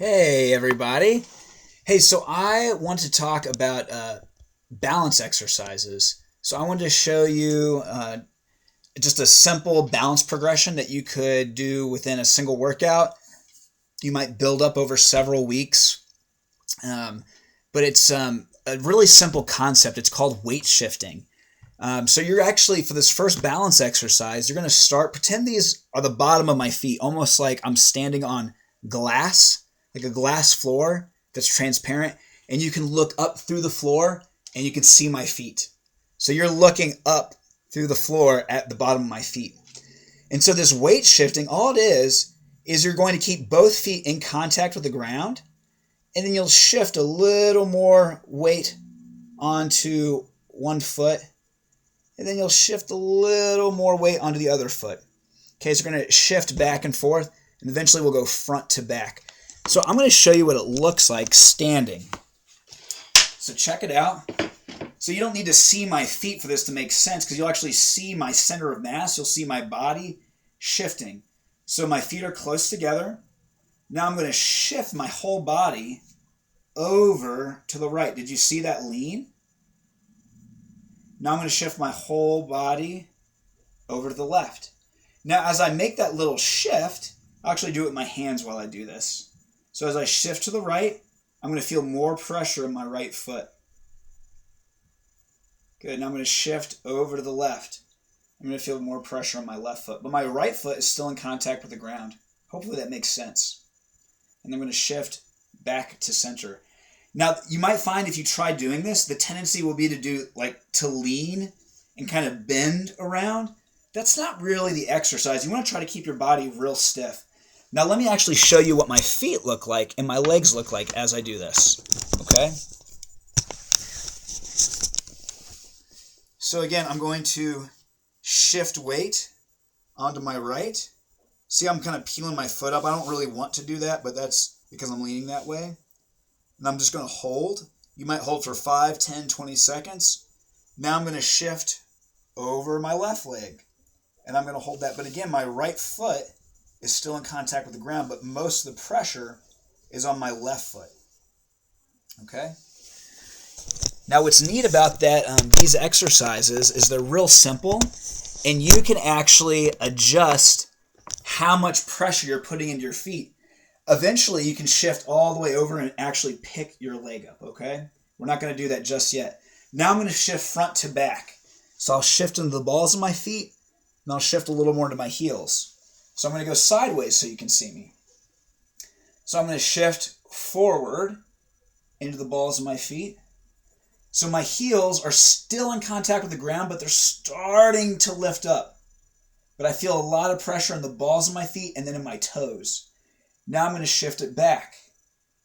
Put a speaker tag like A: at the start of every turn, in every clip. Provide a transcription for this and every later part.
A: Hey everybody. Hey, so I want to talk about balance exercises. So I wanted to show you just a simple balance progression that you could do within a single workout. You might build up over several weeks, um, but it's a really simple concept. It's called weight shifting. So you're actually, for this first balance exercise, you're going to pretend these are the bottom of my feet, almost like I'm standing on glass, like a glass floor that's transparent, and you can look up through the floor and you can see my feet. So you're looking up through the floor at the bottom of my feet. And so this weight shifting, all it is you're going to keep both feet in contact with the ground, and then you'll shift a little more weight onto one foot, and then you'll shift a little more weight onto the other foot. Okay, so we're going to shift back and forth, and eventually we'll go front to back. So I'm going to show you what it looks like standing. So check it out. So you don't need to see my feet for this to make sense, because you'll actually see my center of mass. You'll see my body shifting. So my feet are close together. Now I'm going to shift my whole body over to the right. Did you see that lean? Now I'm going to shift my whole body over to the left. Now as I make that little shift, I'll actually do it with my hands while I do this. So as I shift to the right, I'm going to feel more pressure in my right foot. Good. Now I'm going to shift over to the left. I'm going to feel more pressure on my left foot. But my right foot is still in contact with the ground. Hopefully that makes sense. And I'm going to shift back to center. Now, you might find if you try doing this, the tendency will be to lean and kind of bend around. That's not really the exercise. You want to try to keep your body real stiff. Now, let me actually show you what my feet look like and my legs look like as I do this. Okay? So again, I'm going to shift weight onto my right. See, I'm kind of peeling my foot up. I don't really want to do that, but that's because I'm leaning that way. And I'm just going to hold. You might hold for 5, 10, 20 seconds. Now I'm going to shift over my left leg. And I'm going to hold that. But again, my right foot is still in contact with the ground, but most of the pressure is on my left foot. Okay? Now what's neat about these exercises is they're real simple, and you can actually adjust how much pressure you're putting into your feet. Eventually, you can shift all the way over and actually pick your leg up, okay? We're not going to do that just yet. Now I'm going to shift front to back. So I'll shift into the balls of my feet, and I'll shift a little more into my heels. So I'm going to go sideways so you can see me. So I'm going to shift forward into the balls of my feet. So my heels are still in contact with the ground, but they're starting to lift up. But I feel a lot of pressure in the balls of my feet and then in my toes. Now I'm going to shift it back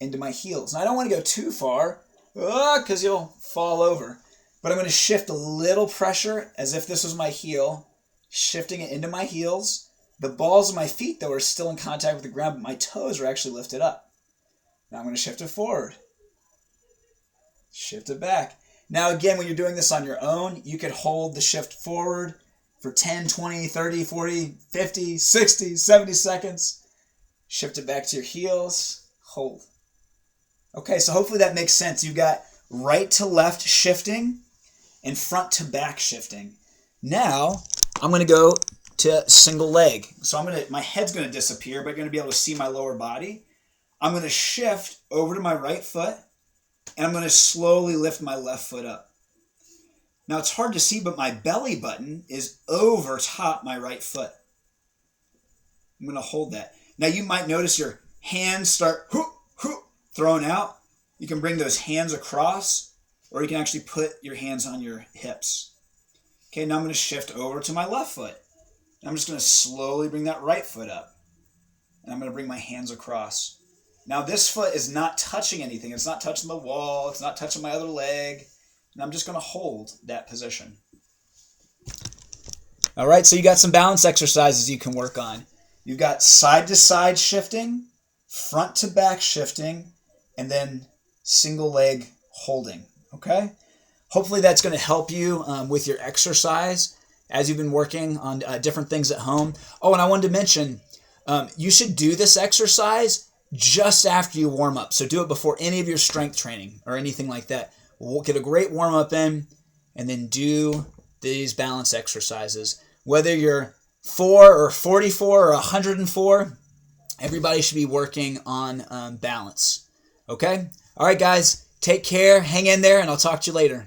A: into my heels. And I don't want to go too far because you'll fall over. But I'm going to shift a little pressure as if this was my heel, shifting it into my heels. The balls of my feet, though, are still in contact with the ground, but my toes are actually lifted up. Now I'm going to shift it forward. Shift it back. Now again, when you're doing this on your own, you could hold the shift forward for 10, 20, 30, 40, 50, 60, 70 seconds. Shift it back to your heels. Hold. Okay, so hopefully that makes sense. You've got right to left shifting and front to back shifting. Now, I'm going to go to single leg. So my head's going to disappear, but you're going to be able to see my lower body. I'm going to shift over to my right foot, and I'm going to slowly lift my left foot up. Now, it's hard to see, but my belly button is over top my right foot. I'm going to hold that. Now, you might notice your hands start thrown out. You can bring those hands across, or you can actually put your hands on your hips. Okay, now I'm going to shift over to my left foot. And I'm just going to slowly bring that right foot up. And I'm going to bring my hands across. Now, this foot is not touching anything. It's not touching the wall. It's not touching my other leg. And I'm just going to hold that position. All right, so you got some balance exercises you can work on. You've got side-to-side shifting, front-to-back shifting, and then single leg holding, okay? Hopefully that's going to help you with your exercise as you've been working on different things at home. Oh, and I wanted to mention, you should do this exercise just after you warm up. So do it before any of your strength training or anything like that. We'll get a great warm up in, and then do these balance exercises. Whether you're 4 or 44 or 104, everybody should be working on balance. Okay? All right, guys. Take care. Hang in there, and I'll talk to you later.